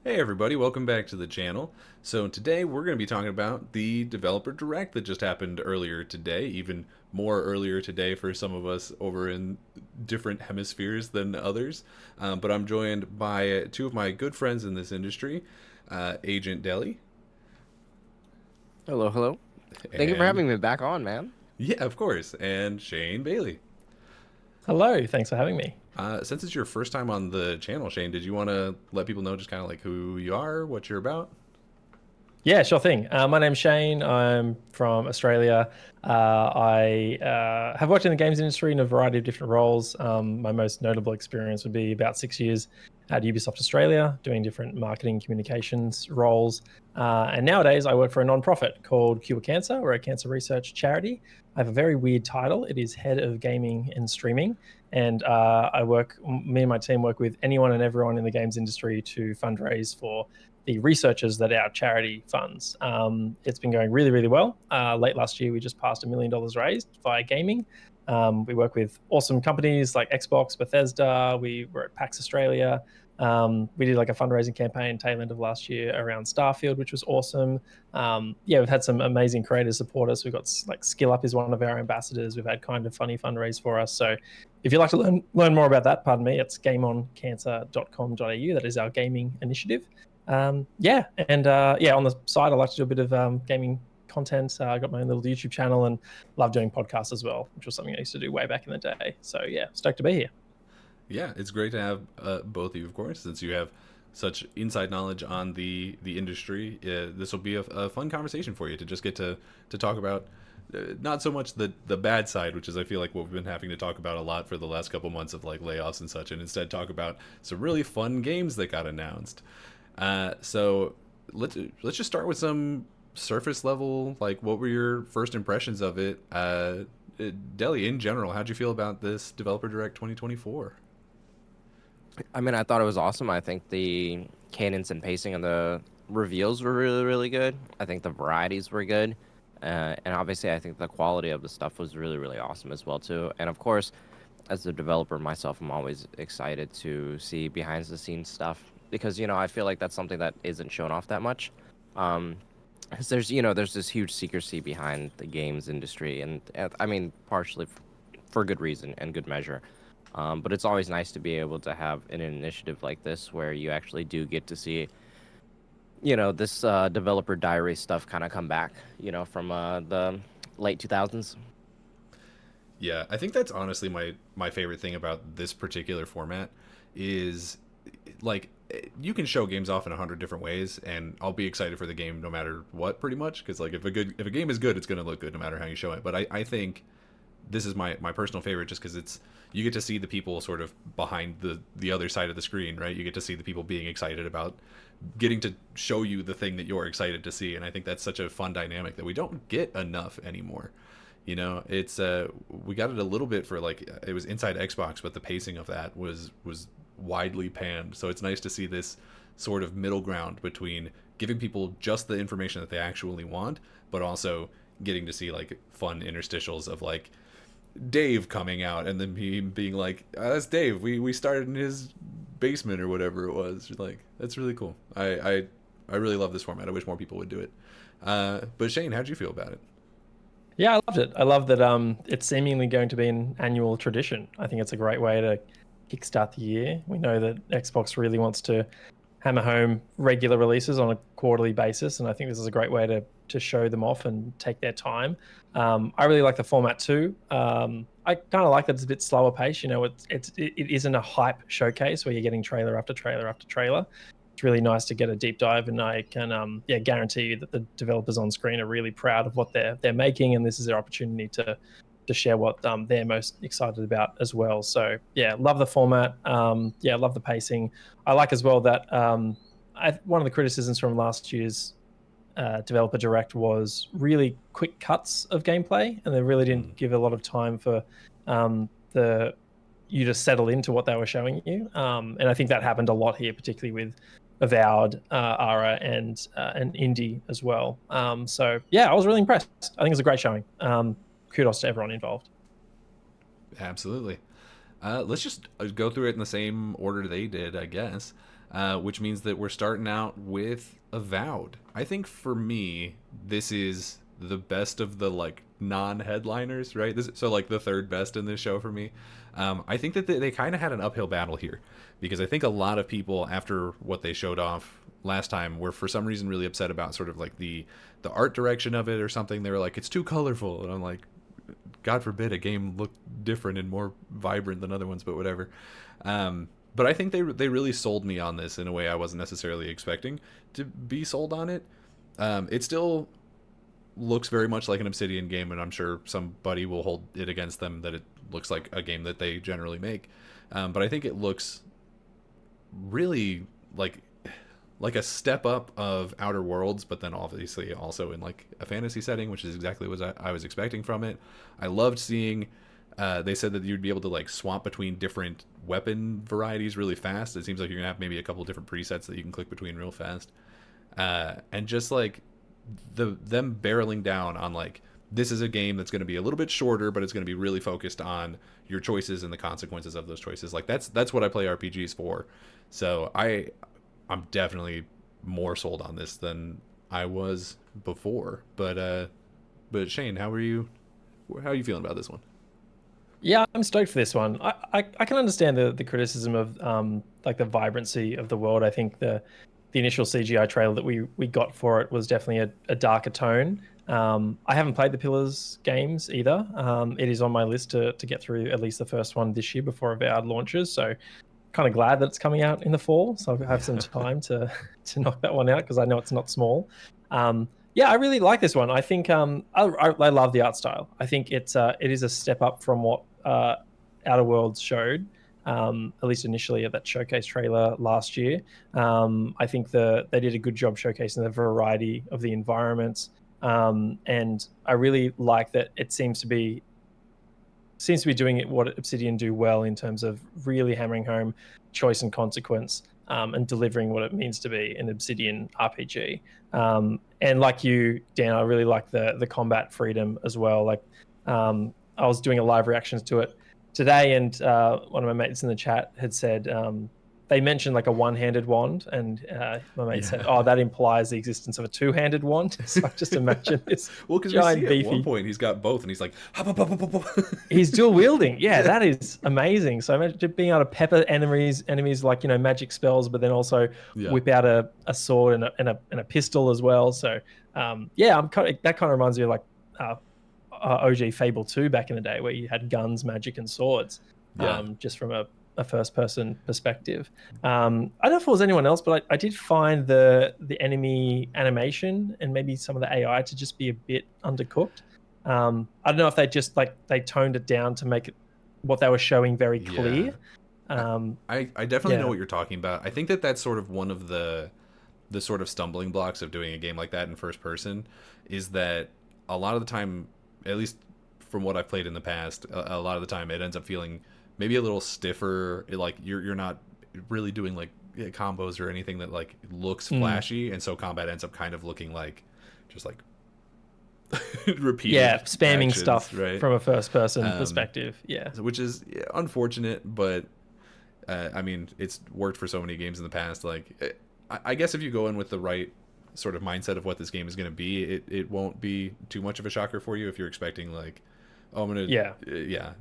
Hey everybody, welcome back to the channel. So today we're going to be talking about the Developer Direct that just happened earlier today, even more earlier today for some of us over in different hemispheres than others. But I'm joined by two of my good friends in this industry, Agent Deli Hello, hello. Thank you for and, having me back on, man. yeah, of course, and Shane Bailey. Hello, thanks for having me. Since it's your first time on the channel, Shane, did you want to let people know just kind of like who you are, what you're about? Yeah, sure thing. My name's Shane. I'm from Australia. I have worked in the games industry in a variety of different roles. My most notable experience would be about 6 years at Ubisoft Australia, doing different marketing communications roles. And nowadays, I work for a nonprofit called Cure Cancer. We're a cancer research charity. I have a very weird title. It is Head of Gaming and Streaming. And me and my team work with anyone and everyone in the games industry to fundraise for the researchers that our charity funds. It's been going really, really well. Late last year, we just passed $1 million raised via gaming. We work with awesome companies like Xbox, Bethesda. We were at PAX Australia. We did like a fundraising campaign tail end of last year around Starfield, which was awesome. Yeah, we've had some amazing creators support us. We've got like Skill Up is one of our ambassadors. We've had Kind of Funny fundraise for us. So if you'd like to learn more about that, pardon me, it's gameoncancer.com.au. That is our gaming initiative. Yeah, on the side, I like to do a bit of gaming content. I got my own little YouTube channel and love doing podcasts as well, which was something I used to do way back in the day. So yeah, stoked to be here. Yeah, it's great to have both of you, of course, since you have such inside knowledge on the industry. This will be a fun conversation for you to just get to talk about not so much the bad side, which is I feel like what we've been having to talk about a lot for the last couple months of like layoffs and such, and instead talk about some really fun games that got announced. So let's just start with some surface level. Like, what were your first impressions of it? Deli, in general, how'd you feel about this Developer Direct 2024? I mean, I thought it was awesome. I think the cadence and pacing of the reveals were really, really good. I think the varieties were good. And obviously, I think the quality of the stuff was really, really awesome as well, too. And of course, as a developer myself, I'm always excited to see behind the scenes stuff because, I feel like that's something that isn't shown off that much. Um, 'Cause there's this huge secrecy behind the games industry, and I mean, partially for good reason and good measure. But it's always nice to be able to have an initiative like this where you actually do get to see, this developer diary stuff kind of come back, from the late 2000s. Yeah, I think that's honestly my favorite thing about this particular format is like you can show games off in 100 different ways, and I'll be excited for the game no matter what, pretty much. Because like if a game is good, it's gonna look good no matter how you show it. But I think this is my personal favorite just because it's you get to see the people sort of behind the other side of the screen, right? You get to see the people being excited about getting to show you the thing that you're excited to see, and I think that's such a fun dynamic that we don't get enough anymore. It's we got it a little bit for like it was inside Xbox, but the pacing of that was widely panned. So it's nice to see this sort of middle ground between giving people just the information that they actually want, but also getting to see like fun interstitials of like Dave coming out and then being like, "That's Dave. We started in his basement or whatever it was." Like that's really cool. I really love this format. I wish more people would do it. But Shane, how'd you feel about it? Yeah, I loved it. I love that it's seemingly going to be an annual tradition. I think it's a great way to kickstart the year. We know that Xbox really wants to hammer home regular releases on a quarterly basis, and I think this is a great way to show them off and take their time. I really like the format too. I kind of like that it's a bit slower pace. It isn't a hype showcase where you're getting trailer after trailer after trailer. It's really nice to get a deep dive, and I can guarantee you that the developers on screen are really proud of what they're making, and this is their opportunity to share what they're most excited about as well. So yeah, love the format. Yeah, love the pacing. I like as well that one of the criticisms from last year's developer direct was really quick cuts of gameplay, and they really Mm. didn't give a lot of time for the you to settle into what they were showing you. And I think that happened a lot here, particularly with Avowed, Ara, and Indie as well. So yeah, I was really impressed. I think it's a great showing. Kudos to everyone involved. Absolutely. Let's just go through it in the same order they did, I guess. which means that we're starting out with Avowed. I think for me, this is the best of the like non-headliners, right? So like the third best in this show for me. I think that they kind of had an uphill battle here because I think a lot of people after what they showed off last time were for some reason really upset about sort of like the art direction of it or something. They were like, it's too colorful, and I'm like, God forbid a game look different and more vibrant than other ones, but whatever. But I think they really sold me on this in a way I wasn't necessarily expecting to be sold on it. It still looks very much like an Obsidian game, and I'm sure somebody will hold it against them that it looks like a game that they generally make. But I think it looks really like a step up of Outer Worlds, but then obviously also in like a fantasy setting, which is exactly what I was expecting from it. I loved seeing. They said that you'd be able to like swap between different weapon varieties really fast. It seems like you're gonna have maybe a couple of different presets that you can click between real fast, and just like them barreling down on like this is a game that's going to be a little bit shorter, but it's going to be really focused on your choices and the consequences of those choices. Like that's what I play RPGs for. So I'm definitely more sold on this than I was before. But Shane, how are you? How are you feeling about this one? Yeah, I'm stoked for this one. I can understand the criticism of like the vibrancy of the world. I think the initial CGI trailer that we got for it was definitely a darker tone. I haven't played the Pillars games either. It is on my list to get through at least the first one this year before Avowed launches. So kind of glad that it's coming out in the fall. So I have some time to knock that one out because I know it's not small. Yeah, I really like this one. I think I love the art style. I think it is a step up from what Outer Worlds showed, at least initially at that showcase trailer last year. I think they did a good job showcasing the variety of the environments, and I really like that it seems to be doing it what Obsidian do well in terms of really hammering home choice and consequence, and delivering what it means to be an Obsidian RPG. And like you, Dan, I really like the combat freedom as well. Like I was doing a live reactions to it today, and one of my mates in the chat had said they mentioned like a one-handed wand, and my mate said, "Oh, that implies the existence of a two-handed wand." So I just imagine this Well, because we giant, see at beefy. one point he's got both, and he's like, "Hop, hop, hop, hop, hop, hop." He's dual wielding. Yeah, that is amazing. So imagine being able to pepper enemies like magic spells, but then also Yeah. whip out a sword and a pistol as well. So yeah, that kind of reminds me of like OG Fable 2 back in the day, where you had guns, magic, and swords. Yeah. Just from a first-person perspective. I don't know if it was anyone else, but I did find the enemy animation and maybe some of the AI to just be a bit undercooked. I don't know if they just they toned it down to make it what they were showing very clear. I definitely know what you're talking about. I think that's sort of one of the sort of stumbling blocks of doing a game like that in first person is that a lot of the time, at least from what I've played in the past, a lot of the time it ends up feeling maybe a little stiffer. Like you're not really doing like combos or anything that like looks flashy, and so combat ends up kind of looking like just like repeated spamming actions, stuff right? from a first person perspective, which is unfortunate, but I mean it's worked for so many games in the past. Like I guess if you go in with the right sort of mindset of what this game is going to be, it won't be too much of a shocker for you if you're expecting like, oh, I'm gonna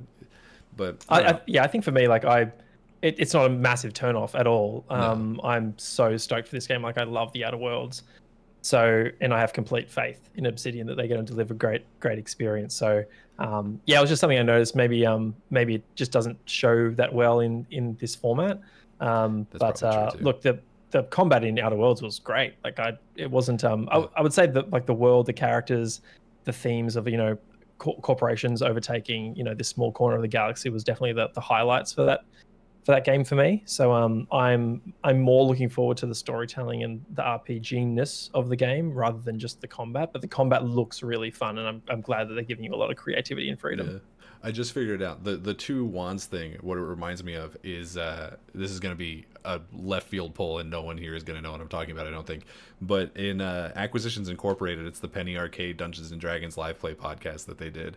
but I think for me, like it's not a massive turnoff at all. No. I'm so stoked for this game. Like I love the Outer Worlds, so and I have complete faith in Obsidian that they're going to deliver great experience. So it was just something I noticed. Maybe it just doesn't show that well in this format. But look, the combat in Outer Worlds was great. Like it wasn't. I would say that like the world, the characters, the themes of corporations overtaking this small corner of the galaxy was definitely the highlights for that game for me. So I'm more looking forward to the storytelling and the RPG-ness of the game rather than just the combat. But the combat looks really fun, and I'm glad that they're giving you a lot of creativity and freedom. Yeah. I just figured it out. The two wands thing, what it reminds me of is this is going to be a left field pull, and no one here is going to know what I'm talking about, I don't think. But in Acquisitions Incorporated, it's the Penny Arcade Dungeons and Dragons live play podcast that they did.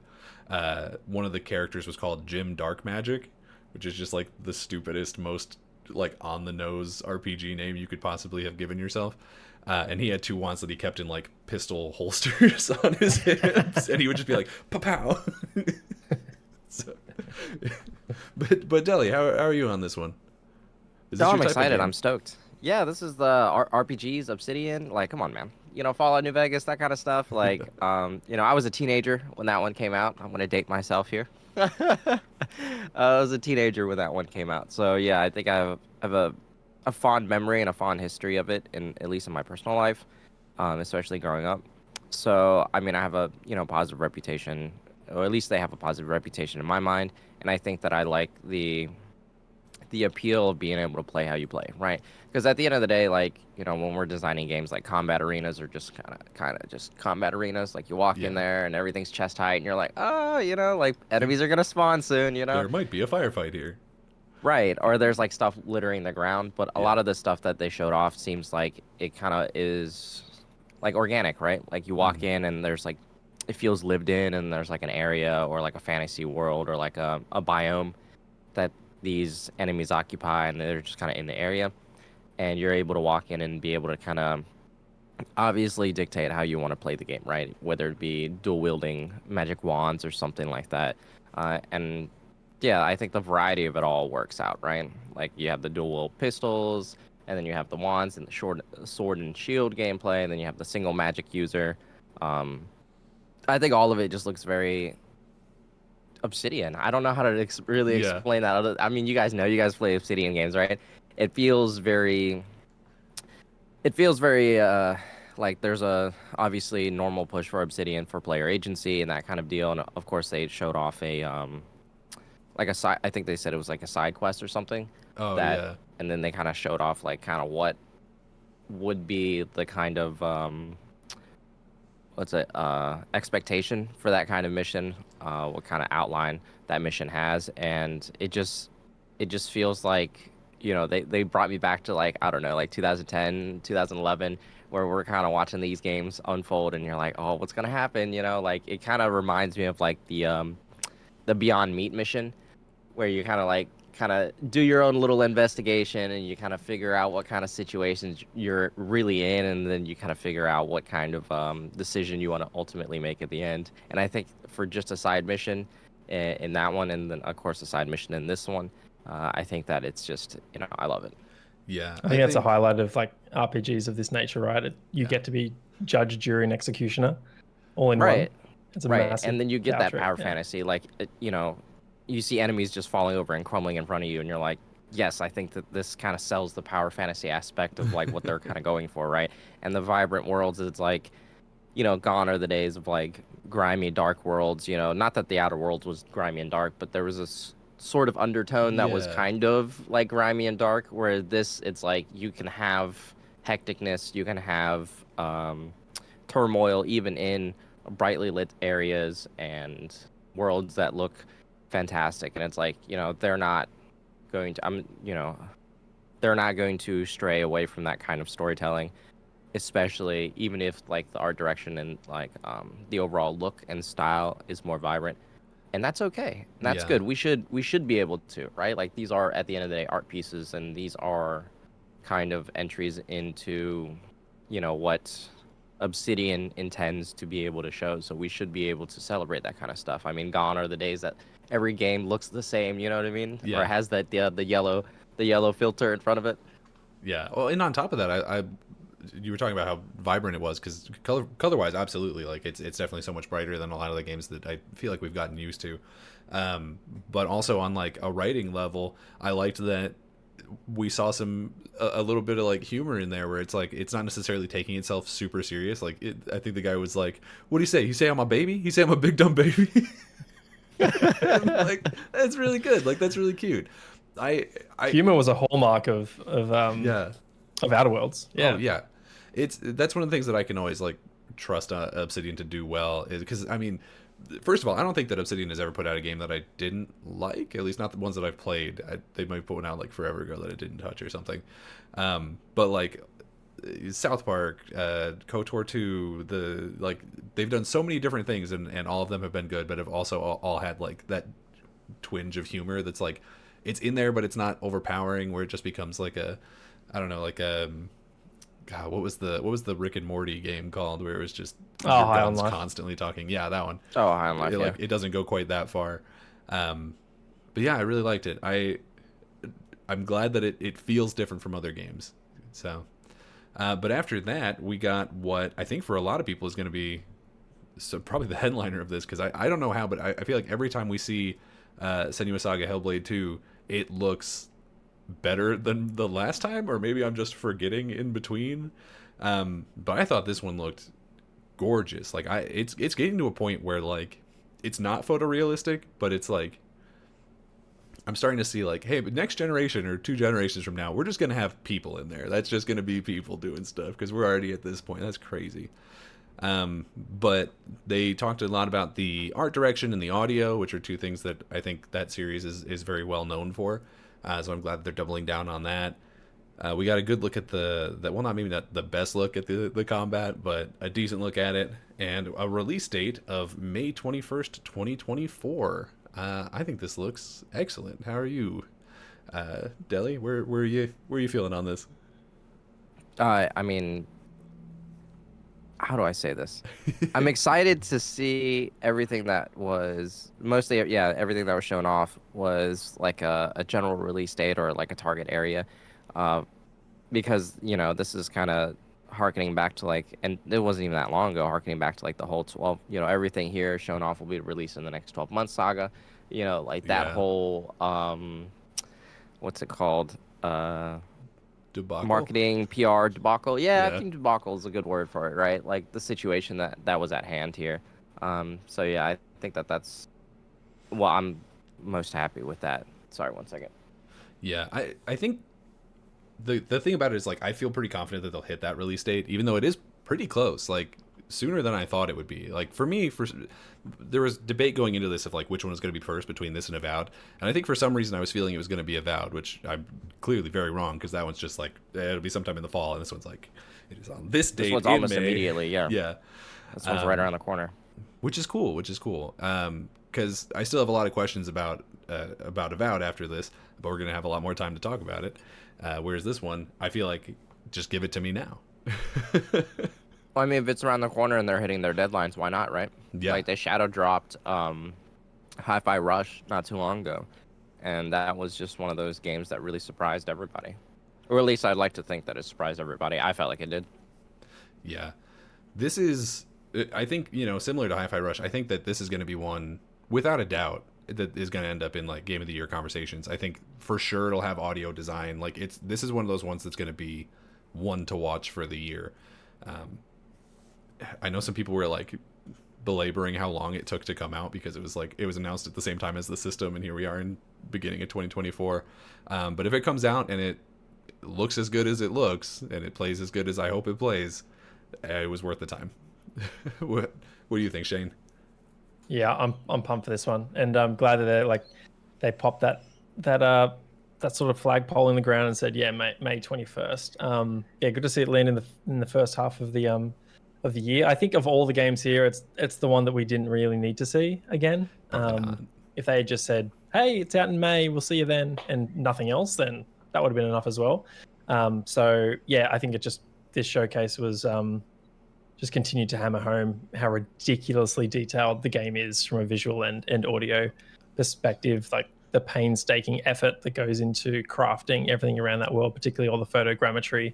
One of the characters was called Jim Dark Magic, which is just like the stupidest, most like on the nose RPG name you could possibly have given yourself. And he had two wands that he kept in like pistol holsters on his hips, and he would just be like pow pow. So, but Deli, how are you on this one? Is this No, your I'm type of excited. I'm game? stoked. Yeah, this is the RPGs, Obsidian. Like, come on, man. Fallout New Vegas, that kind of stuff. Like, I was a teenager when that one came out. I'm gonna date myself here. I was a teenager when that one came out. So yeah, I think I have a fond memory and a fond history of it, in at least in my personal life, especially growing up. So I mean, I have a positive reputation, or at least they have a positive reputation in my mind, and I think that I like the appeal of being able to play how you play, right? Because at the end of the day, like, when we're designing games, like combat arenas are just kind of just combat arenas. Like you walk in Yeah, there and everything's chest height, and you're like, oh, like enemies are gonna spawn soon. there might be a firefight here. Right? Or there's like stuff littering the ground, but a Yeah, lot of the stuff that they showed off seems like it kind of is like organic, right? Like you walk hmm in and there's like it feels lived in, and there's like an area or like a fantasy world or like a biome that these enemies occupy, and they're just kind of in the area, and you're able to walk in and be able to kind of obviously dictate how you want to play the game, right? Whether it be dual wielding magic wands or something like that. And yeah, I think the variety of it all works out, right? Like you have the dual pistols, and then you have the wands and the short sword and shield gameplay, and then you have the single magic user. Um, I think all of it just looks very Obsidian. I don't know how to really yeah, explain that. I mean, you guys play Obsidian games, right? It feels very, it feels very like there's a obviously normal push for Obsidian for player agency and that kind of deal. And of course, they showed off a like a side. I think they said it was like a side quest or something oh that, yeah, and then they kind of showed off like kind of what would be the kind of what's it expectation for that kind of mission, what kind of outline that mission has, and it just feels like they brought me back to like I don't know, like 2010 2011, where we're kind of watching these games unfold and you're like, oh, what's gonna happen, like it kind of reminds me of like the Beyond Meat mission, where you kind of do your own little investigation and you kind of figure out what kind of situations you're really in, and then you kind of figure out what kind of decision you want to ultimately make at the end. And I think for just a side mission in that one, and then of course a side mission in this one, I think that it's just I love it. yeah. I I think that's a think highlight of like RPGs of this nature, right? You yeah, get to be judge, jury, and executioner all in one. Right. It's a Right, massive and then you get power that trip. power Yeah. fantasy, like you see enemies just falling over and crumbling in front of you, and you're like, yes, I think that this kind of sells the power fantasy aspect of like what they're kind of going for, right? And the vibrant worlds, it's like, gone are the days of like grimy, dark worlds. Not that the Outer Worlds was grimy and dark, but there was this sort of undertone that was yeah, kind of like grimy and dark. Where this, it's like you can have hecticness, you can have turmoil, even in brightly lit areas and worlds that look fantastic. And it's like, they're not going to, they're not going to stray away from that kind of storytelling, especially even if like the art direction and like the overall look and style is more vibrant, and that's okay, and that's yeah, good. We should be able to, right? Like these are at the end of the day art pieces, and these are kind of entries into what Obsidian intends to be able to show. So we should be able to celebrate that kind of stuff. I mean, gone are the days that every game looks the same, you know what I mean, or yeah, has that the yellow filter in front of it. yeah. Well, and on top of that, I you were talking about how vibrant it was because color wise, absolutely, like it's definitely so much brighter than a lot of the games that I feel like we've gotten used to. But also on like a writing level, I liked that we saw a little bit of like humor in there where it's like it's not necessarily taking itself super serious. Like I think the guy was like, "What do you say? You say I'm a baby? You say I'm a big dumb baby?" And, like that's really good. Like that's really cute. I Humor was a hallmark yeah. of Outer Worlds. Oh Yeah. yeah, that's one of the things that I can always like trust Obsidian to do well is because I mean, first of all, I don't think that Obsidian has ever put out a game that I didn't like. At least not the ones that I've played. They might put one out like forever ago that I didn't touch or something. But like South Park, KOTOR 2, the like they've done so many different things and all of them have been good, but have also all had like that twinge of humor that's like it's in there, but it's not overpowering where it just becomes like a, I don't know, like a, God, what was the Rick and Morty game called where it was just Oh, your High on guns Life. constantly talking? Yeah, that one. Oh, High on Life, It, yeah. like it doesn't go quite that far. But yeah, I really liked it. I'm glad that it feels different from other games. So, but after that, we got what I think for a lot of people is going to be probably the headliner of this, because I don't know how, but I feel like every time we see Senua Saga Hellblade 2, it looks better than the last time, or maybe I'm just forgetting in between. But I thought this one looked gorgeous. Like it's getting to a point where like it's not photorealistic, but it's like I'm starting to see like, hey, but next generation or 2 generations from now, we're just gonna have people in there. That's just gonna be people doing stuff because we're already at this point. That's crazy. But they talked a lot about the art direction and the audio, which are two things that I think that series is very well known for. So I'm glad they're doubling down on that. We got a good look at well, not maybe not the best look at the combat, but a decent look at it, and a release date of May 21st, 2024. I think this looks excellent. How are you, Deli? Where are you feeling on this? I mean, how do I say this? I'm excited to see everything that was mostly, yeah, everything that was shown off was like a general release date or like a target area. Uh, because, this is kind of harkening back to like, and it wasn't even that long ago, harkening back to like the whole 12, everything here shown off will be released in the next 12 months saga. Like that Yeah, whole, what's it called? debacle. Marketing PR debacle. Yeah, I Yeah, think debacle is a good word for it, right? Like the situation that was at hand here. So yeah, I think that's well, I'm most happy with that. Sorry, one second. yeah. I think the thing about it is like I feel pretty confident that they'll hit that release date, even though it is pretty close. Like sooner than I thought it would be. Like for me, there was debate going into this of like which one was going to be first between this and Avowed, and I think for some reason I was feeling it was going to be Avowed, which I'm clearly very wrong because that one's just like it'll be sometime in the fall, and this one's like it is on this This date one's in almost May. immediately, yeah. Yeah, This one's right around the corner. which is cool. Which is cool. Because I still have a lot of questions about Avowed after this, but we're gonna have a lot more time to talk about it. Whereas this one, I feel like just give it to me now. Well, I mean, if it's around the corner and they're hitting their deadlines, why not, right? Yeah. Like they shadow dropped Hi-Fi Rush not too long ago, and that was just one of those games that really surprised everybody. Or at least I'd like to think that it surprised everybody. I felt like it did. Yeah. This is, I think, similar to Hi-Fi Rush, I think that this is going to be one, without a doubt, that is going to end up in like Game of the Year conversations. I think for sure it'll have audio design. Like this is one of those ones that's going to be one to watch for the year. I know some people were like belaboring how long it took to come out because it was announced at the same time as the system, and here we are in beginning of 2024. But if it comes out and it looks as good as it looks and it plays as good as I hope it plays, it was worth the time. What do you think, Shane? Yeah, I'm pumped for this one, and I'm glad that they popped that sort of flagpole in the ground and said, yeah, May 21st. Yeah, good to see it land in the first half of the year. I think of all the games here, it's the one that we didn't really need to see again. Probably not. If they had just said, hey, it's out in May, we'll see you then, and nothing else, then that would have been enough as well. So yeah, I think this showcase was just continued to hammer home how ridiculously detailed the game is from a visual and audio perspective. Like the painstaking effort that goes into crafting everything around that world, particularly all the photogrammetry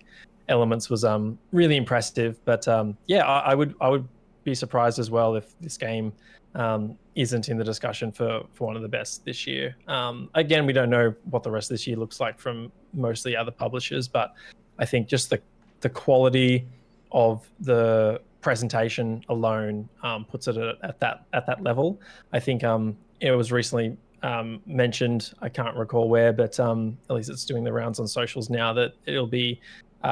elements, was really impressive. But yeah, I would be surprised as well if this game isn't in the discussion for one of the best this year. Again, we don't know what the rest of this year looks like from mostly other publishers, but I think just the quality of the presentation alone puts it at that level. I think it was recently mentioned, I can't recall where, but at least it's doing the rounds on socials now, that it'll be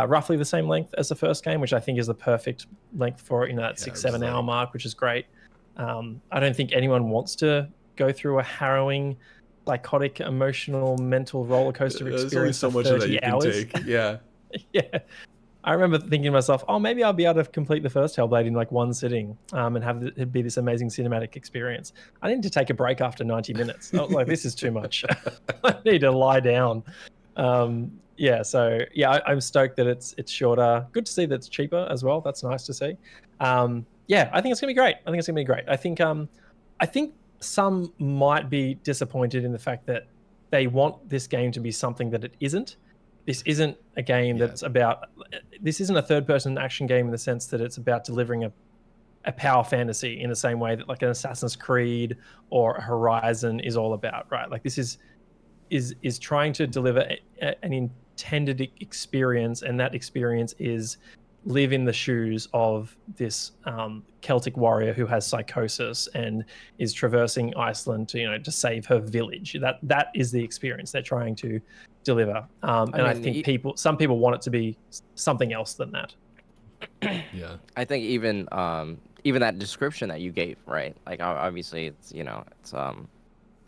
roughly the same length as the first game, which I think is the perfect length for it, that 6-7 hour mark, which is great. I don't think anyone wants to go through a harrowing, psychotic, emotional, mental roller coaster experience There's only so for much of that 30 you can hours. take. Yeah. Yeah. I remember thinking to myself, oh, maybe I'll be able to complete the first Hellblade in like one sitting, and have it be this amazing cinematic experience. I need to take a break after 90 minutes. I was like, this is too much. I need to lie down. Yeah, so yeah, I'm stoked that it's shorter. Good to see that it's cheaper as well. That's nice to see. Yeah, I think it's gonna be great. I think some might be disappointed in the fact that they want this game to be something that it isn't. This isn't a game Yeah. that's about. This isn't a third-person action game in the sense that it's about delivering a power fantasy in the same way that like an Assassin's Creed or a Horizon is all about, right? Like this is trying to deliver an intended experience, and that experience is live in the shoes of this Celtic warrior who has psychosis and is traversing Iceland to save her village. That is the experience they're trying to deliver. And I think some people want it to be something else than that. Yeah. I think even that description that you gave, right? Like obviously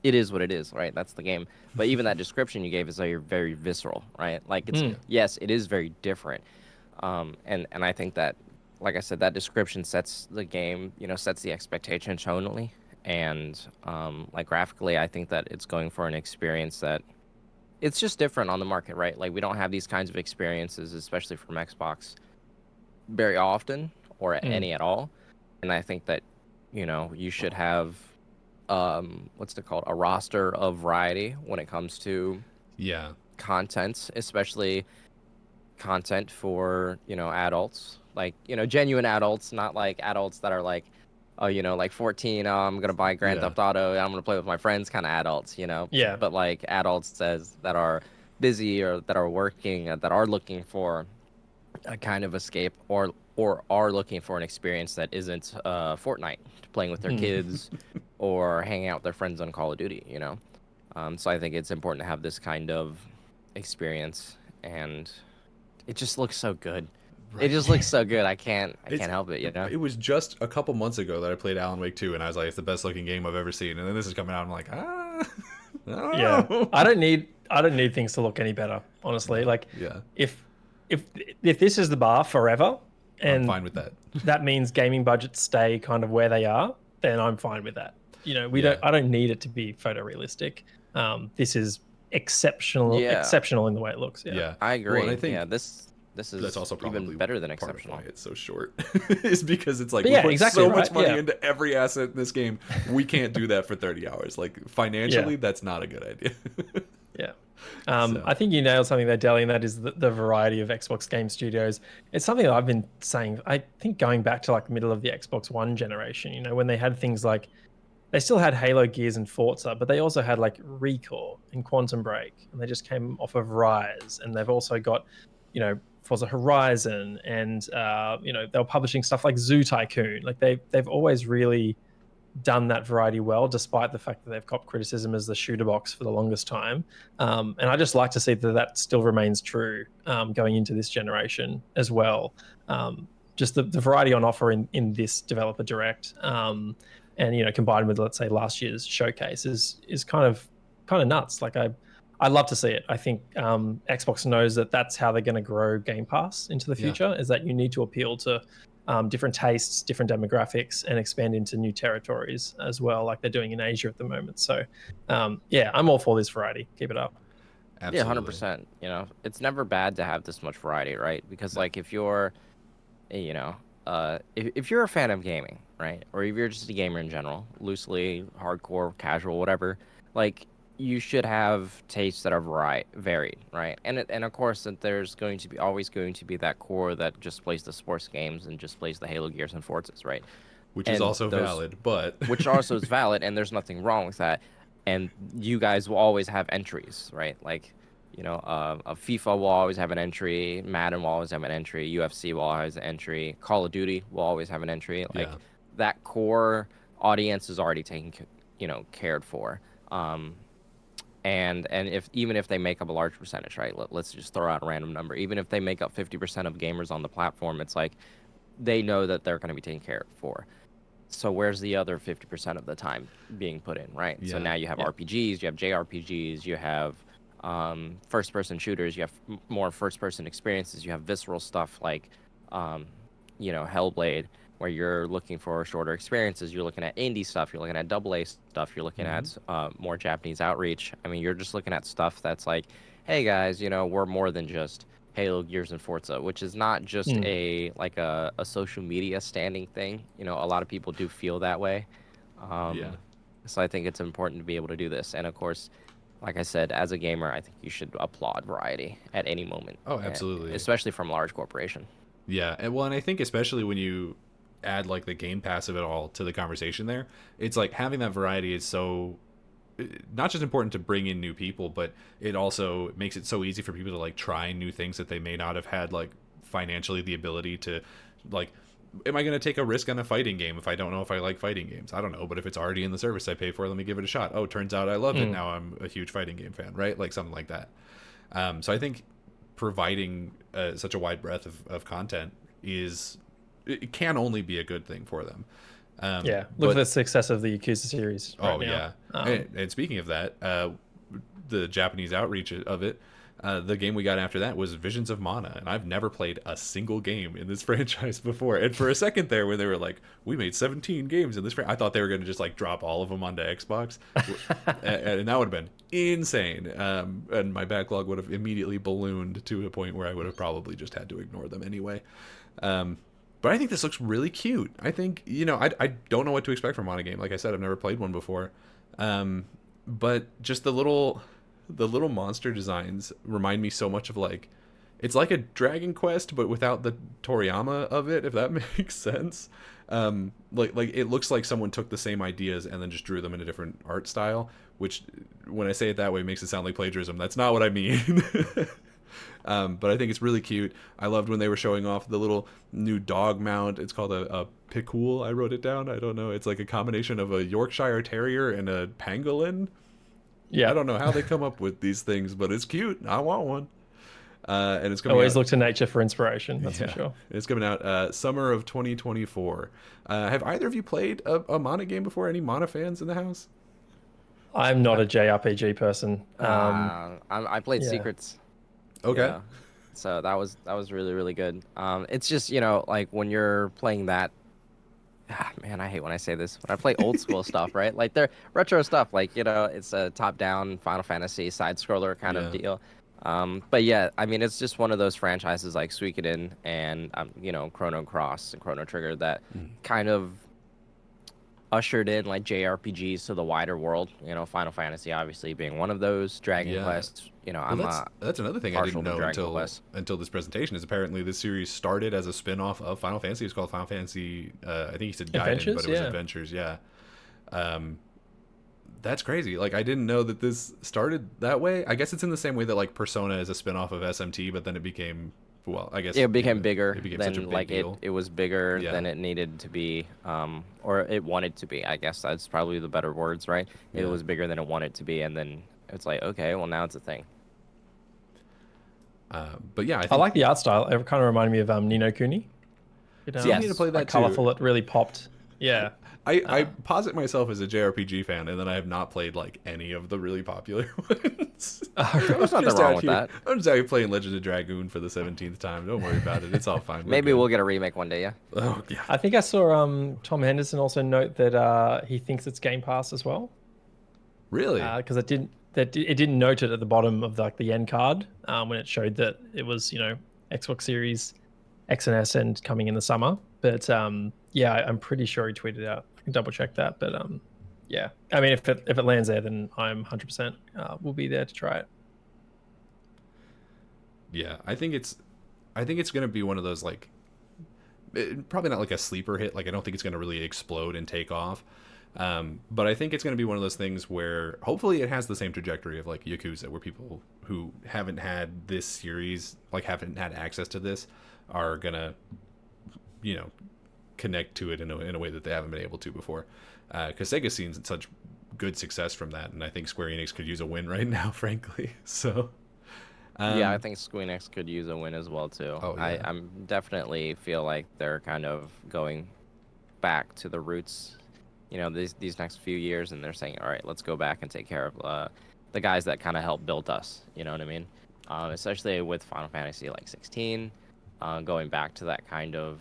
it is what it is, right? That's the game. But even that description you gave is like very visceral, right? Like yes, it is very different. And I think that, like I said, that description sets the game, sets the expectation tonally, and like graphically, I think that it's going for an experience that it's just different on the market, right? Like we don't have these kinds of experiences, especially from Xbox, very often or any at all. And I think that you should have what's it called, a roster of variety when it comes to content, especially content for adults, like genuine adults, not like adults that are like, oh, like 14, I'm gonna buy Grand Theft Auto, I'm gonna play with my friends kind of adults, but like adults that are busy or that are working, that are looking for a kind of escape, or are looking for an experience that isn't Fortnite, playing with their kids or hanging out with their friends on Call of Duty, so I think it's important to have this kind of experience, and it just looks so good. Right. It just looks so good. I can't help it, It was just a couple months ago that I played Alan Wake 2, and I was like, it's the best looking game I've ever seen. And then this is coming out, I'm like, Yeah. I don't need things to look any better, honestly. Like, if this is the bar forever, and I'm fine with that. That means gaming budgets stay kind of where they are, then I'm fine with that. I don't need it to be photorealistic. This is exceptional in the way it looks. Yeah, I agree. Well, I think this is that's also probably even better than exceptional. Why it's so short is because it's like we put so much money into every asset in this game. We can't do that for 30 hours. Like financially, that's not a good idea. Yeah. I think you nailed something there, Deli, and that is the variety of Xbox game studios. It's something that I've been saying, I think going back to like the middle of the Xbox One generation, when they had things like, they still had Halo, Gears, and Forza, but they also had like Recore and Quantum Break, and they just came off of Rise, and they've also got, Forza Horizon, and they were publishing stuff like Zoo Tycoon. Like they've always really done that variety well, despite the fact that they've copped criticism as the shooter box for the longest time. And I just like to see that still remains true going into this generation as well. Just the variety on offer in this developer direct, and combined with, let's say, last year's showcase is kind of nuts. Like I love to see it. I think Xbox knows that that's how they're going to grow Game Pass into the future, is that you need to appeal to different tastes, different demographics, and expand into new territories as well, like they're doing in Asia at the moment. So, I'm all for this variety. Keep it up. Absolutely. Yeah, 100%. It's never bad to have this much variety, right? Because like if you're, if you're a fan of gaming, right, or if you're just a gamer in general, loosely, hardcore, casual, whatever, like you should have tastes that are varied, right? And of course that there's always going to be that core that just plays the sports games and just plays the Halo, Gears, and Forzas, right? Which is also valid, but which also is valid, and there's nothing wrong with that. And you guys will always have entries, right? Like, a FIFA will always have an entry, Madden will always have an entry, UFC will always have an entry, Call of Duty will always have an entry. Like that core audience is already taken, cared for. And even if they make up a large percentage, right? Let's just throw out a random number. Even if they make up 50% of gamers on the platform, it's like they know that they're going to be taken care for. So where's the other 50% of the time being put in, right? So now you have RPGs, you have JRPGs, you have first-person shooters. You have more first-person experiences. You have visceral stuff like, um, Hellblade, where you're looking for shorter experiences. You're looking at indie stuff. You're looking at AA stuff. You're looking at more Japanese outreach. I mean, you're just looking at stuff that's like, hey guys, we're more than just Halo, Gears, and Forza, which is not just a social media standing thing. A lot of people do feel that way. Yeah. So I think it's important to be able to do this. And of course, like I said, as a gamer, I think you should applaud variety at any moment. Oh, absolutely. Especially from a large corporation. Yeah, and I think especially when you add like the Game Pass of it all to the conversation there, it's like having that variety is so not just important to bring in new people, but it also makes it so easy for people to like try new things that they may not have had like financially the ability to like. Am I going to take a risk on a fighting game if I don't know if I like fighting games? I don't know, but if it's already in the service I pay for, let me give it a shot. Oh, turns out I love it. Now I'm a huge fighting game fan, right? Like something like that. So I think providing such a wide breadth of content it can only be a good thing for them. Look at the success of the Yakuza series right now. And speaking of that, the Japanese outreach of it, the game we got after that was Visions of Mana, and I've never played a single game in this franchise before. And for a second there, when they were like, "We made 17 games in this," I thought they were going to just like drop all of them onto Xbox, and that would have been insane. And my backlog would have immediately ballooned to a point where I would have probably just had to ignore them anyway. But I think this looks really cute. I think I don't know what to expect from on a game. Like I said, I've never played one before, but just the little monster designs remind me so much of like, it's like a Dragon Quest but without the Toriyama of it, if that makes sense. Like it looks like someone took the same ideas and then just drew them in a different art style, which when I say it that way makes it sound like plagiarism. That's not what I mean. But I think it's really cute. I loved when they were showing off the little new dog mount. It's called a Picool. I wrote it down. I don't know. It's like a combination of a Yorkshire Terrier and a Pangolin. Yeah, I don't know how they come up with these things, but it's cute. I want one. And it's coming. Always look to nature for inspiration. That's for sure. It's coming out summer of 2024. Have either of you played a Mana game before? Any Mana fans in the house? I'm not a JRPG person. I played Secrets. Okay. Yeah. So that was really, really good. It's just, like when you're playing that, man, I hate when I say this. When I play old school stuff, right? Like they're retro stuff, like, it's a top-down Final Fantasy side-scroller kind of deal. But yeah, I mean, it's just one of those franchises like Suikoden and, Chrono Cross and Chrono Trigger that kind of ushered in like JRPGs to the wider world. Final Fantasy obviously being one of those. Dragon Quest. That's another thing I didn't know until this presentation. Is apparently this series started as a spin-off of Final Fantasy. It's called Final Fantasy. I think he said Gaiden, but it was Adventures. Yeah. That's crazy. Like I didn't know that this started that way. I guess it's in the same way that like Persona is a spin-off of SMT, but then it became. Well, I guess it became bigger became than such a big like deal. it was bigger than it needed to be, or it wanted to be. I guess that's probably the better words, right? Yeah. It was bigger than it wanted to be, and then it's like, okay, well now it's a thing. But yeah, I like the art style. It kind of reminded me of Ni no Kuni. I need to play that too. Colorful, it really popped. Yeah. I posit myself as a JRPG fan, and then I have not played like any of the really popular ones. There's nothing wrong with that. I'm just out here playing Legend of Dragoon for the 17th time. Don't worry about it. It's all fine. Maybe we'll get a remake one day, yeah? Oh, yeah. I think I saw Tom Henderson also note that he thinks it's Game Pass as well. Really? Because it didn't note it at the bottom of like the end card when it showed that it was Xbox Series X and S and coming in the summer. But yeah, I'm pretty sure he tweeted out. I can double check that, but yeah. I mean, if it lands there, then I'm 100% will be there to try it. Yeah, I think it's going to be one of those like probably not like a sleeper hit. Like I don't think it's going to really explode and take off. But I think it's going to be one of those things where hopefully it has the same trajectory of like Yakuza, where people who haven't had this series, like haven't had access to this, are gonna connect to it in a way that they haven't been able to before, because Sega's seen such good success from that, and I think Square Enix could use a win right now, frankly. So yeah, I think Square Enix could use a win as well too. Oh, yeah. I'm definitely feel like they're kind of going back to the roots, these next few years, and they're saying, all right, let's go back and take care of the guys that kind of helped build us. You know what I mean? Especially with Final Fantasy like 16, going back to that kind of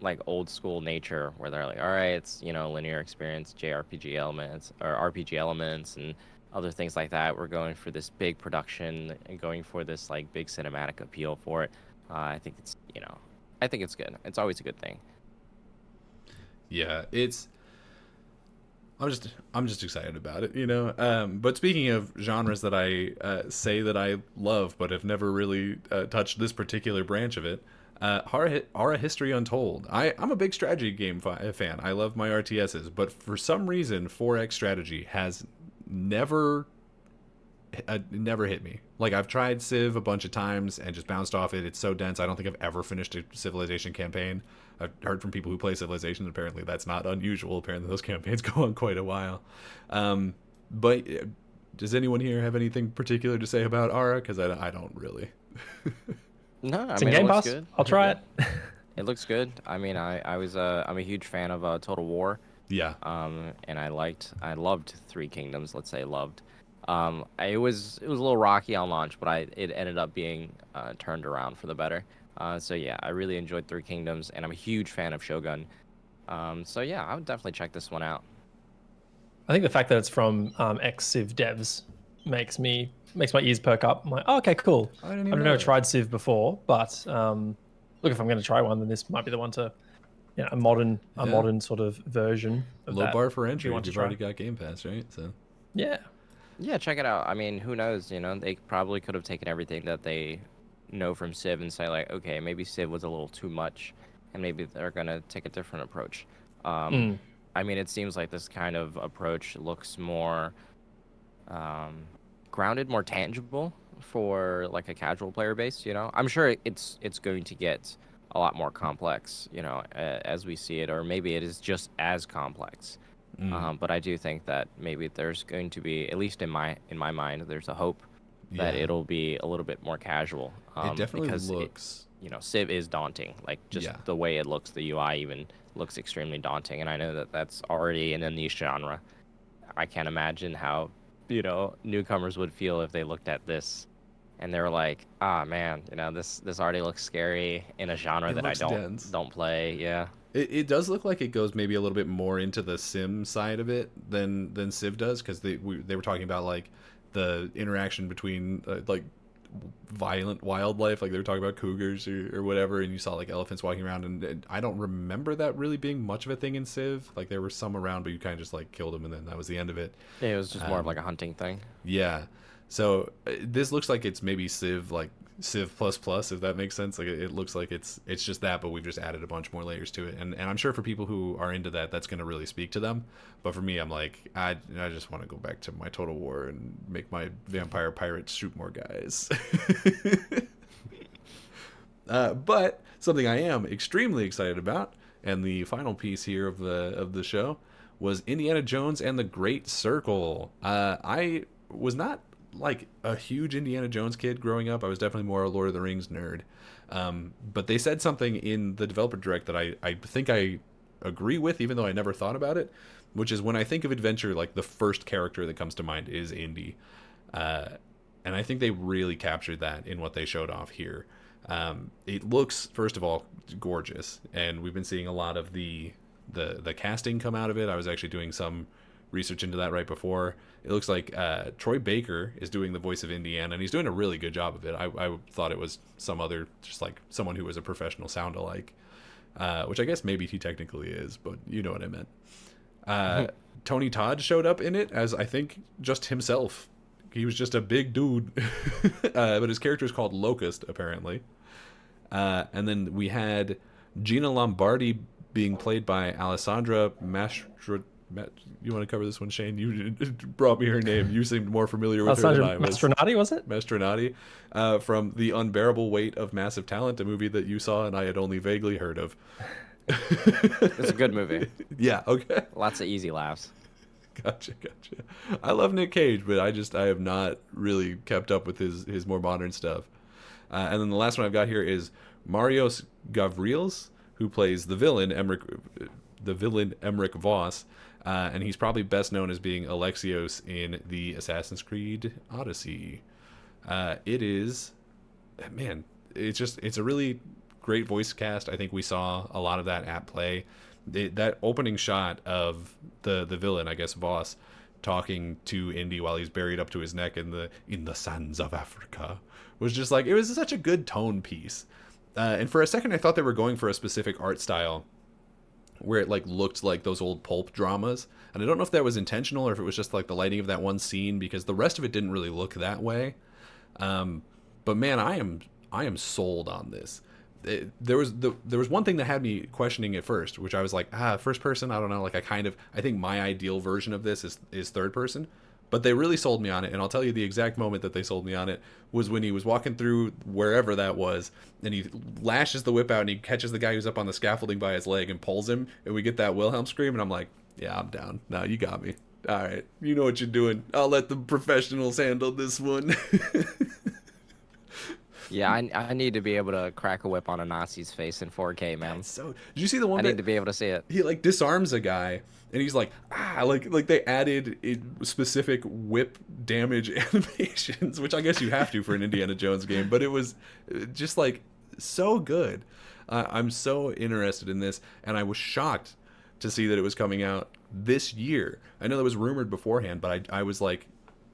like old school nature where they're like, all right, it's linear experience, JRPG elements or RPG elements and other things like that. We're going for this big production and going for this like big cinematic appeal for it. I think I think it's good. It's always a good thing. Yeah, I'm just excited about it, But speaking of genres that I say that I love, but have never really touched this particular branch of it, Aura History Untold. I'm a big strategy game fan. I love my RTSs, but for some reason, 4X strategy has never never hit me. Like, I've tried Civ a bunch of times and just bounced off it. It's so dense. I don't think I've ever finished a Civilization campaign. I've heard from people who play Civilization. Apparently, that's not unusual. Apparently, those campaigns go on quite a while. But does anyone here have anything particular to say about Aura? Because I don't really. No, I It's mean, in it Game looks Pass. good. I'll try it. It looks good. I mean, I'm a huge fan of Total War. Yeah. And I loved Three Kingdoms. Let's say loved. It was a little rocky on launch, but it ended up being turned around for the better. So yeah, I really enjoyed Three Kingdoms, and I'm a huge fan of Shogun. So yeah, I would definitely check this one out. I think the fact that it's from ex-Civ devs makes my ears perk up. I'm like, oh, okay, cool. I I've never tried Civ before, but look, if I'm going to try one, then this might be the one to, a modern sort of version of Low that. bar for entry. Want to You've try. already got Game Pass, right? So Yeah. Yeah, check it out. I mean, who knows? They probably could have taken everything that they know from Civ and say like, okay, maybe Civ was a little too much, and maybe they're gonna take a different approach. I mean, it seems like this kind of approach looks more grounded, more tangible for like a casual player base. I'm sure it's going to get a lot more complex, as we see it, or maybe it is just as complex. But I do think that maybe there's going to be, at least in my mind, there's a hope that it'll be a little bit more casual. It definitely because looks. Civ is daunting. Like just the way it looks, the UI even looks extremely daunting, and I know that that's already in a niche genre. I can't imagine how newcomers would feel if they looked at this and they were like, ah man, this already looks scary in a genre that I don't play. Yeah. It does look like it goes maybe a little bit more into the sim side of it than Civ does, because they were talking about like the interaction between like violent wildlife, like they were talking about cougars or whatever, and you saw like elephants walking around, and I don't remember that really being much of a thing in Civ. Like there were some around, but you kind of just like killed them, and then that was the end of it. Yeah, it was just more of like a hunting thing. Yeah, so this looks like it's maybe Civ like Civ plus plus, if that makes sense. Like it looks like it's just that, but we've just added a bunch more layers to it, and I'm sure for people who are into that, that's going to really speak to them. But for me, I'm like, I just want to go back to my Total War and make my vampire pirates shoot more guys. But something I am extremely excited about, and the final piece here of the show, was Indiana Jones and the Great Circle. I was not like a huge Indiana Jones kid growing up. I was definitely more a Lord of the Rings nerd. But they said something in the developer direct that I think I agree with, even though I never thought about it, which is when I think of adventure, like the first character that comes to mind is Indy. And I think they really captured that in what they showed off here. It looks, first of all, gorgeous, and we've been seeing a lot of the casting come out of it. I was actually doing some research into that right before. It looks like Troy Baker is doing the voice of Indiana, and he's doing a really good job of it. I thought it was some other, just like someone who was a professional sound-alike, which I guess maybe he technically is, but you know what I meant. Tony Todd showed up in it as, I think, just himself. He was just a big dude, but his character is called Locust, apparently. And then we had Gina Lombardi being played by Alessandra Mastro. You want to cover this one, Shane? You brought me her name. You seemed more familiar with her than I was. Mastronati, was it? Mastronati, from The Unbearable Weight of Massive Talent, a movie that you saw and I had only vaguely heard of. It's a good movie. Yeah, okay. Lots of easy laughs. Gotcha. I love Nick Cage, but I have not really kept up with his more modern stuff. And then the last one I've got here is Marios Gavrils, who plays the villain, Emmerich. the villain Emmerich Voss, and he's probably best known as being Alexios in the Assassin's Creed Odyssey. It is, man, it's a really great voice cast. I think we saw a lot of that at play. That opening shot of the villain, I guess Voss, talking to Indy while he's buried up to his neck in the sands of Africa, was just like, it was such a good tone piece. And for a second, I thought they were going for a specific art style where it like looked like those old pulp dramas, and I don't know if that was intentional or if it was just like the lighting of that one scene, because the rest of it didn't really look that way. But man, I am sold on this. There was one thing that had me questioning at first, which I was like, first person, I don't know. Like I think my ideal version of this is third person, but they really sold me on it. And I'll tell you the exact moment that they sold me on it was when he was walking through wherever that was, and he lashes the whip out and he catches the guy who's up on the scaffolding by his leg and pulls him, and we get that Wilhelm scream, and I'm like, yeah, I'm down. Now you got me. All right, you know what you're doing. I'll let the professionals handle this one. Yeah, I need to be able to crack a whip on a Nazi's face in 4K, man. So, did you see the one I that need to be able to see it. he like disarms a guy and he's like, like they added specific whip damage animations, which I guess you have to for an Indiana Jones game, but it was just like so good. I'm so interested in this, and I was shocked to see that it was coming out this year. I know that was rumored beforehand, but I was like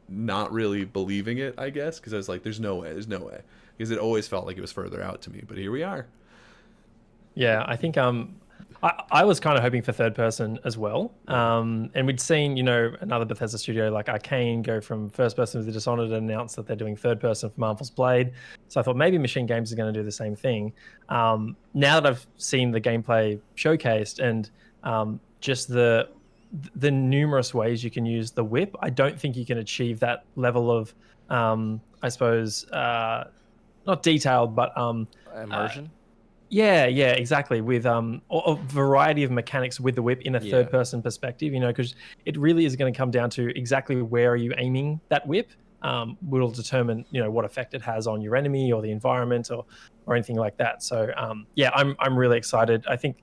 not really believing it, I guess, because I was like, there's no way, because it always felt like it was further out to me, but here we are. Yeah, I think I was kind of hoping for third person as well. And we'd seen, another Bethesda studio like Arcane go from first person with Dishonored and announce that they're doing third person for Marvel's Blade. So I thought maybe Machine Games is going to do the same thing. Now that I've seen the gameplay showcased and just the numerous ways you can use the whip, I don't think you can achieve that level of, I suppose, not detailed, but Immersion. Yeah, exactly. With a variety of mechanics with the whip in a third-person perspective, because it really is going to come down to exactly where are you aiming that whip. Will determine what effect it has on your enemy or the environment or anything like that. So I'm really excited. I think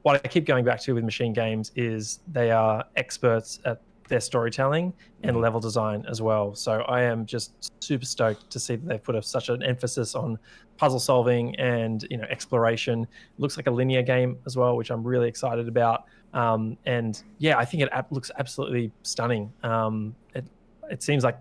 what I keep going back to with Machine Games is they are experts at their storytelling and level design as well. So I am just super stoked to see that they've put such an emphasis on puzzle solving and exploration. It looks like a linear game as well, which I'm really excited about. And yeah, I think it looks absolutely stunning. It seems like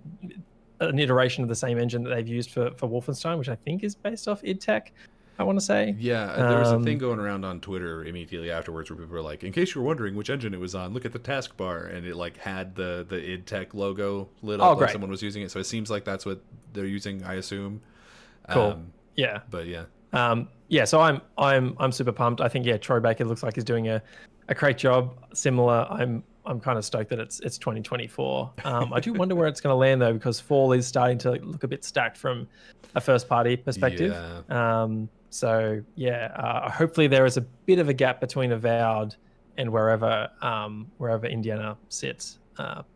an iteration of the same engine that they've used for Wolfenstein, which I think is based off id Tech, I want to say. Yeah, there was a thing going around on Twitter immediately afterwards where people were like, in case you were wondering which engine it was on, look at the taskbar, and it like had the id Tech logo lit up like someone was using it. So it seems like that's what they're using, I assume. Cool. Yeah. But yeah. So I'm super pumped. I think Troy Baker looks like he's doing a great job. Similar. I'm kind of stoked that it's 2024. I do wonder where it's going to land though, because fall is starting to look a bit stacked from a first party perspective. Hopefully there is a bit of a gap between Avowed and wherever Indiana sits.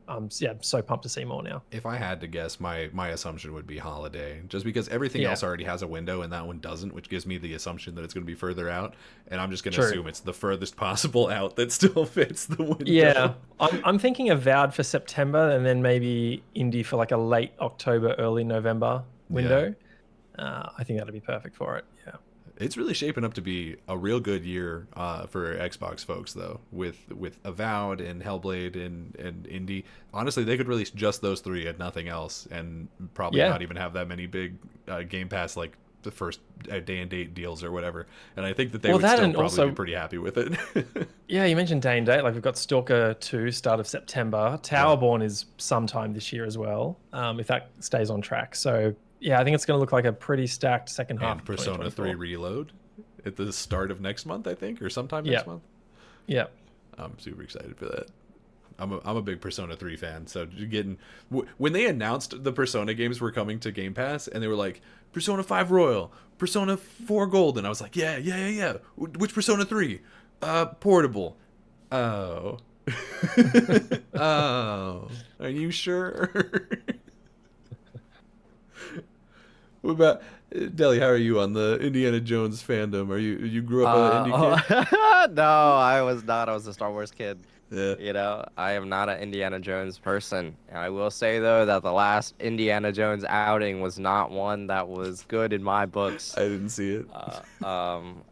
I'm so pumped to see more now. If I had to guess, my assumption would be holiday, just because everything else already has a window and that one doesn't, which gives me the assumption that it's going to be further out, and I'm just going to assume it's the furthest possible out that still fits the window. Yeah, I'm thinking Avowed for September, and then maybe Indy for like a late October, early November window. I think that'd be perfect for it. Yeah. It's really shaping up to be a real good year for Xbox folks, though, with Avowed and Hellblade and Indie. Honestly, they could release just those three and nothing else, and probably not even have that many big Game Pass, like the first day and date deals or whatever. And I think that they would still probably be pretty happy with it. Yeah, you mentioned day and date. Like we've got Stalker 2 start of September. Towerborn is sometime this year as well, if that stays on track. So yeah, I think it's going to look like a pretty stacked second half. And Persona 3 Reload at the start of next month, I think, or sometime next month. Yeah. I'm super excited for that. I'm a big Persona 3 fan, so when they announced the Persona games were coming to Game Pass, and they were like, Persona 5 Royal, Persona 4 Gold, and I was like, yeah. Which Persona 3? Portable. Oh. Oh. Are you sure? What about Deli? How are you on the Indiana Jones fandom? Are you grew up a indie kid? No, I was not. I was a Star Wars kid. Yeah, You know, I am not an Indiana Jones person. And I will say though that the last Indiana Jones outing was not one that was good in my books. I didn't see it. Uh, um,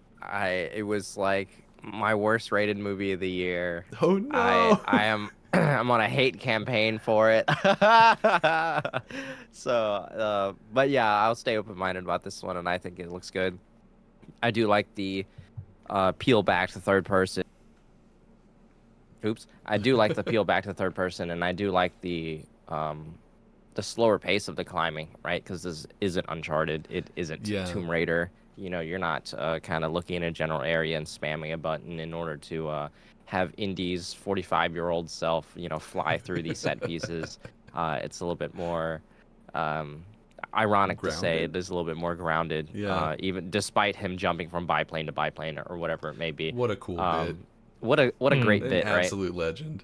it was like my worst rated movie of the year. Oh I no! I am I'm on a hate campaign for it. So, but yeah, I'll stay open-minded about this one, and I think it looks good. I do like the peel back to third person. Oops, I do like the peel back to third person, and I do like the slower pace of the climbing, right? Because this isn't Uncharted, it isn't Yeah, Tomb Raider. You know, you're not kind of looking in a general area and spamming a button in order to have Indy's 45-year-old self, you know, fly through these set pieces. It's a little bit more um, ironic to say grounded. it is a little bit more grounded, Yeah, even despite him jumping from biplane to biplane or whatever it may be. what a cool bit. Um, what a great An bit, right? absolute legend.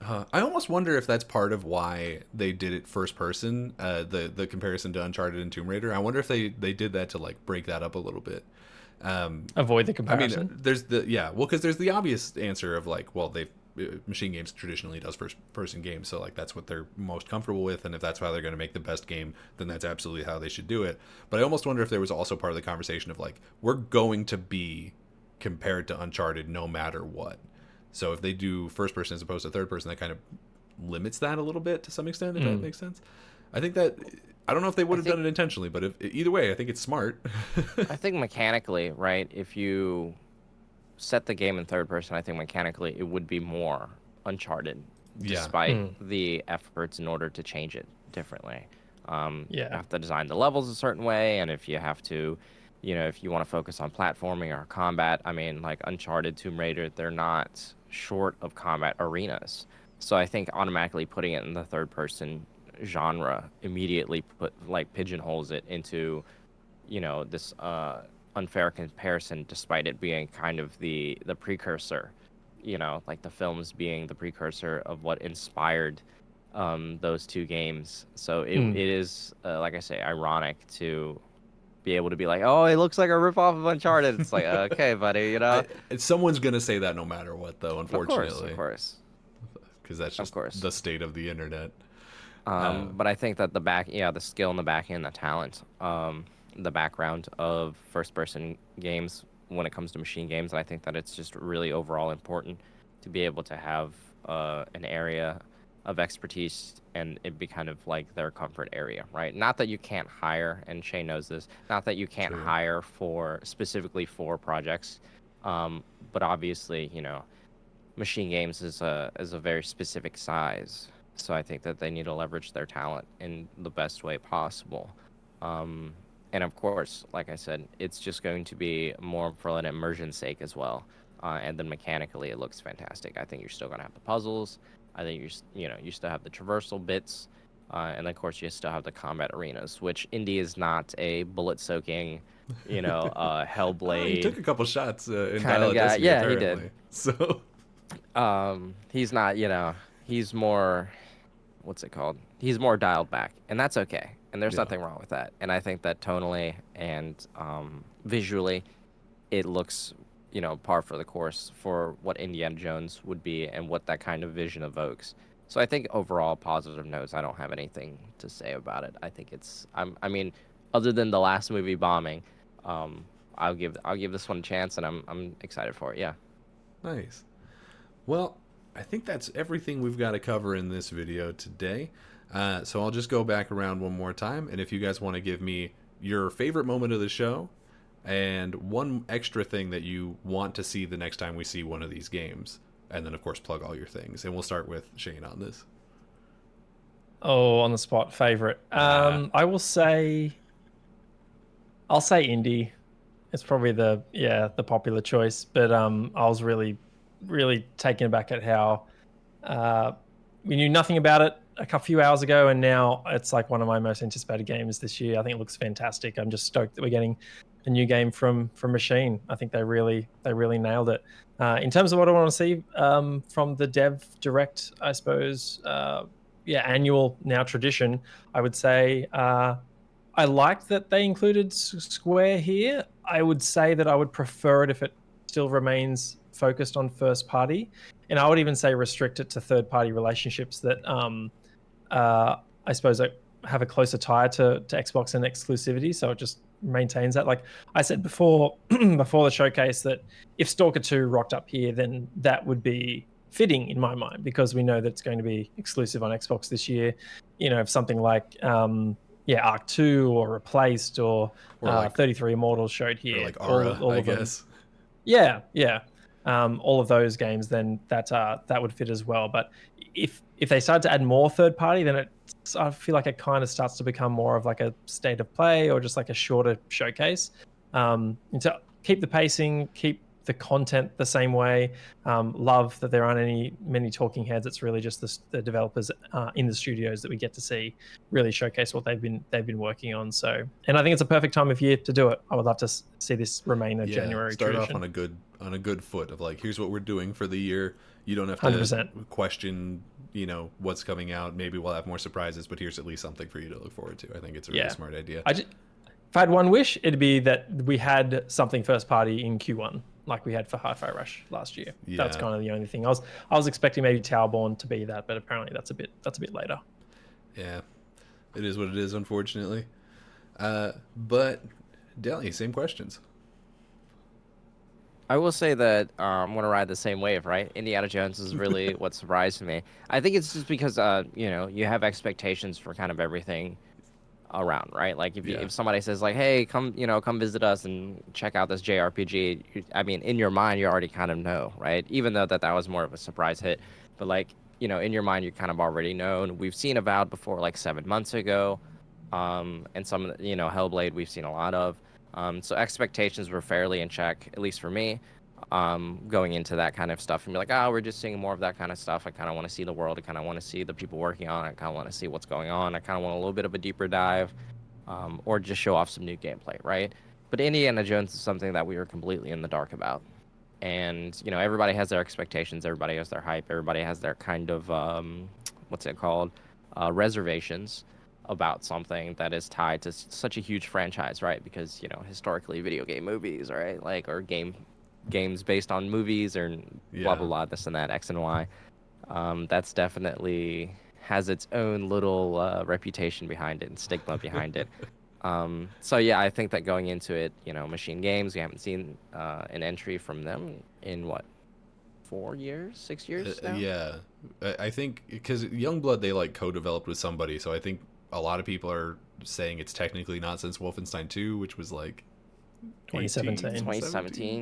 I almost wonder if that's part of why they did it first person. The comparison to Uncharted and Tomb Raider. I wonder if they did that to like break that up a little bit. Avoid the I mean, comparison. there's the yeah, well, because there's the obvious answer of like, well, they machine games traditionally does first person games, so like that's what they're most comfortable with, and if that's how they're going to make the best game, then that's absolutely how they should do it. But I almost wonder if there was also part of the conversation of like, we're going to be compared to Uncharted no matter what. So if they do first person as opposed to third person, that kind of limits that a little bit to some extent, if that makes sense. I think that I don't know if they would have done it intentionally, but if either way, I think it's smart. I think mechanically, right? If you set the game in third person, I think mechanically it would be more Uncharted, Yeah. despite the efforts in order to change it differently. You Yeah. have to design the levels a certain way, and if you have to, you know, if you want to focus on platforming or combat, I mean, like Uncharted, Tomb Raider, they're not short of combat arenas. So I think automatically putting it in the third person genre immediately pigeonholes it into, you know, this unfair comparison, despite it being kind of the precursor, you know, like the films being the precursor of what inspired those two games. So it is like I say, ironic to be able to be like, oh, it looks like a ripoff of Uncharted. It's like, okay, buddy, you know. Someone's gonna say that no matter what, though. Of Unfortunately, course, because that's of just course. the state of the internet. But I think that the skill in the back end, the talent, the background of first-person games when it comes to machine games, and I think that it's just really overall important to be able to have an area of expertise and it be kind of like their comfort area, right? Not that you can't hire, and Shane knows this, not that you can't True. hire for specifically for projects, but obviously, you know, machine games is a very specific size. So I think that they need to leverage their talent in the best way possible. And of course, like I said, it's just going to be more for an immersion sake as well. And then mechanically, it looks fantastic. I think you're still going to have the puzzles. I think you still have the traversal bits. And of course, you still have the combat arenas, which Indy is not a bullet soaking, you know, Hellblade. He took a couple shots in kind of Dial guy. Destiny, Yeah, he apparently. did. So He's not, you know, he's more, what's it called? He's more dialed back, and that's okay. And there's Yeah. nothing wrong with that. And I think that tonally and visually, it looks, you know, par for the course for what Indiana Jones would be and what that kind of vision evokes. So I think overall, positive notes. I don't have anything to say about it. I think I mean, other than the last movie bombing, I'll give this one a chance, and I'm excited for it. Yeah. nice. Well, I think that's everything we've got to cover in this video today. So I'll just go back around one more time, and if you guys want to give me your favorite moment of the show and one extra thing that you want to see the next time we see one of these games, and then of course plug all your things, and we'll start with Shane on this. Oh, on the spot favorite. I'll say Indie. It's probably the popular choice, but I was really taken aback at how we knew nothing about it a few hours ago, and now it's like one of my most anticipated games this year. I think it looks fantastic. I'm just stoked that we're getting a new game from Machine. I think they really nailed it. In terms of what I want to see from the Dev Direct, I suppose, annual now tradition, I would say I liked that they included Square here. I would say that I would prefer it if it still remains focused on first party, and I would even say restrict it to third party relationships that I suppose have a closer tie to Xbox and exclusivity. So it just maintains that. Like I said before, before the showcase, that if Stalker 2 rocked up here, then that would be fitting in my mind because we know that it's going to be exclusive on Xbox this year. You know, if something like Arc 2 or Replaced or like 33 Immortals showed here, or like Aura, all I of them. guess. Yeah, yeah. All of those games, then that would fit as well. But if they start to add more third party, then I feel like it kind of starts to become more of like a state of play or just like a shorter showcase. And to keep the pacing, keep the content the same way. Love that there aren't many talking heads. It's really just the developers in the studios that we get to see really showcase what they've been working on. So, and I think it's a perfect time of year to do it. I would love to see this remain a January start tradition. off on a good foot of like, here's what we're doing for the year. You don't have to 100%. question, what's coming out. Maybe we'll have more surprises, but here's at least something for you to look forward to. I think it's a really smart idea. If I had one wish, it'd be that we had something first party in Q1, like we had for Hi-Fi Rush last year. Yeah. That's kind of the only thing. I was expecting maybe Towerborn to be that, but apparently that's a bit later. Yeah, it is what it is, unfortunately. But Deli, same questions. I will say that I'm going to ride the same wave, right? Indiana Jones is really what surprised me. I think it's just because, you have expectations for kind of everything around, right? Like if somebody says like, hey, come visit us and check out this JRPG, I mean, in your mind, you already kind of know, right? Even though that was more of a surprise hit. But like, in your mind, you kind of already know. And we've seen Avowed before, like 7 months ago. And some of the, Hellblade we've seen a lot of. So expectations were fairly in check, at least for me, going into that kind of stuff and be like, we're just seeing more of that kind of stuff. I kind of want to see the world. I kind of want to see the people working on it. I kind of want to see what's going on. I kind of want a little bit of a deeper dive, or just show off some new gameplay, right? But Indiana Jones is something that we were completely in the dark about. And, everybody has their expectations. Everybody has their hype. Everybody has their kind of, reservations about something that is tied to such a huge franchise, right? Because, historically video game movies, right? Like, or games based on movies or blah, blah, blah, this and that, X and Y. That's definitely has its own little reputation behind it and stigma behind it. So yeah, I think that going into it, Machine Games, we haven't seen an entry from them in what, 4 years, 6 years now? Yeah, I think because Youngblood, they like co-developed with somebody, so I think a lot of people are saying it's technically not since Wolfenstein 2, which was like 2017.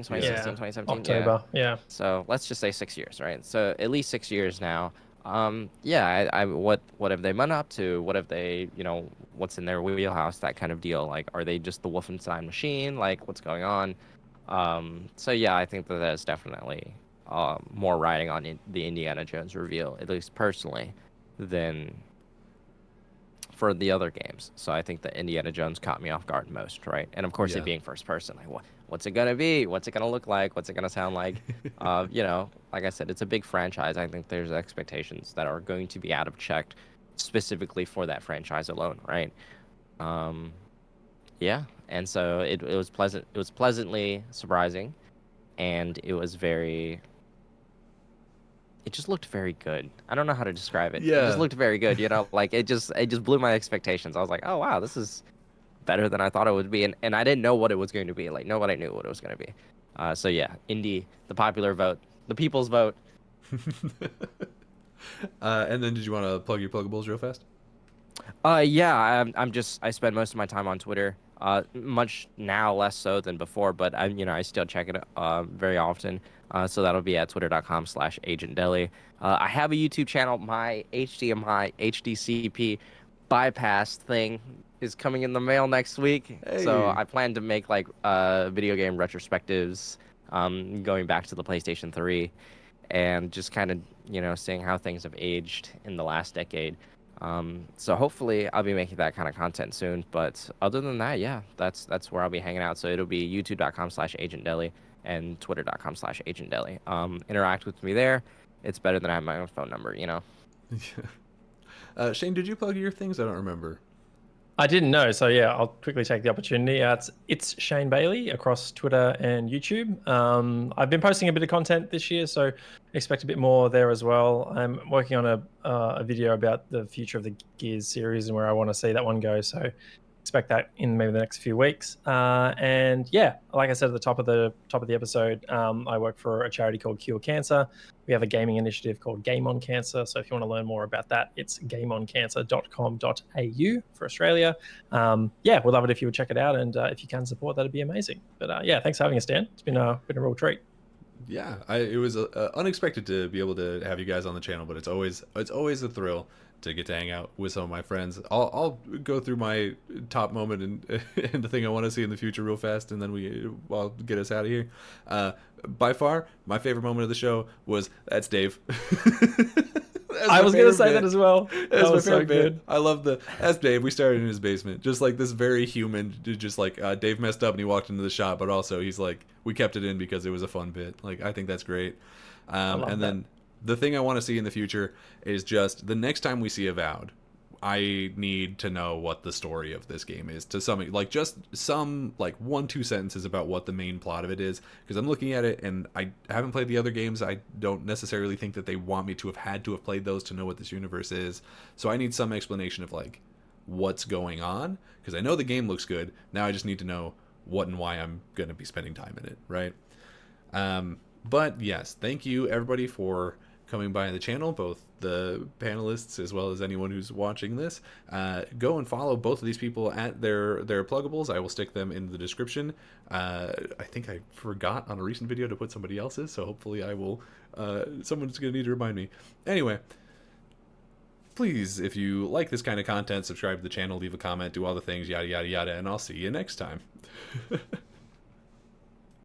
2017. October, yeah. So let's just say 6 years, right? So at least 6 years now. What have they been up to? What have they, what's in their wheelhouse? That kind of deal. Like, are they just the Wolfenstein machine? Like, what's going on? So yeah, I think that is definitely more riding on the Indiana Jones reveal, at least personally, than for the other games. So I think that Indiana Jones caught me off guard most, right? And of course, it being first person, like what's it gonna be? What's it gonna look like? What's it gonna sound like? Like I said, it's a big franchise. I think there's expectations that are going to be out of check, specifically for that franchise alone, right? And so it was pleasant. It was pleasantly surprising, and it was very. It just looked very good. I don't know how to describe it. Yeah. It just looked very good, like it just blew my expectations. I was like, oh wow, this is better than I thought it would be, and I didn't know what it was going to be. Like nobody knew what it was going to be. So yeah, Indy, the popular vote, the people's vote. And then did you want to plug your pluggables real fast? I spend most of my time on Twitter. Much now less so than before, but I still check it very often. So that'll be at twitter.com/agentdeli. I have a YouTube channel. My HDMI HDCP bypass thing is coming in the mail next week. Hey. So I plan to make like video game retrospectives, going back to the PlayStation 3, and just kind of seeing how things have aged in the last decade. So hopefully I'll be making that kind of content soon. But other than that, yeah, that's where I'll be hanging out. So it'll be youtube.com/agentdeli and twitter.com/agentdeli. Interact with me there. It's better than I have my own phone number, Shane, did you plug your things? I don't remember. I didn't know, so yeah, I'll quickly take the opportunity. It's Shane Bailey across Twitter and YouTube. I've been posting a bit of content this year, so expect a bit more there as well. I'm working on a video about the future of the Gears series and where I want to see that one go. So expect that in maybe the next few weeks. And yeah, like I said at the top of the episode, I work for a charity called Cure Cancer. We have a gaming initiative called Game on Cancer. So if you want to learn more about that, it's gameoncancer.com.au for Australia. Yeah, we'd love it if you would check it out, and if you can support, that'd be amazing. But yeah, thanks for having us, Dan. It's been a real treat. Yeah, it was unexpected to be able to have you guys on the channel, but it's always a thrill to get to hang out with some of my friends. I'll go through my top moment and and the thing I want to see in the future real fast, and then I'll get us out of here. By far, my favorite moment of the show was that's Dave. I was going to say that as well. That was so good. I love that's Dave. We started in his basement, just like this very human. Just like Dave messed up and he walked into the shop, but also he's like we kept it in because it was a fun bit. Like I think that's great. And then the thing I want to see in the future is just the next time we see Avowed, I need to know what the story of this game is to some, like just some like 1-2 sentences about what the main plot of it is, because I'm looking at it and I haven't played the other games. I don't necessarily think that they want me to have had to have played those to know what this universe is. So I need some explanation of like what's going on, because I know the game looks good. Now I just need to know what and why I'm going to be spending time in it, right? But yes, thank you everybody for coming by the channel, both the panelists as well as anyone who's watching this. Go and follow both of these people at their pluggables. I will stick them in the description. I think I forgot on a recent video to put somebody else's, so hopefully I will. Someone's gonna need to remind me. Anyway, please, if you like this kind of content, subscribe to the channel, leave a comment, do all the things, yada yada yada, and I'll see you next time.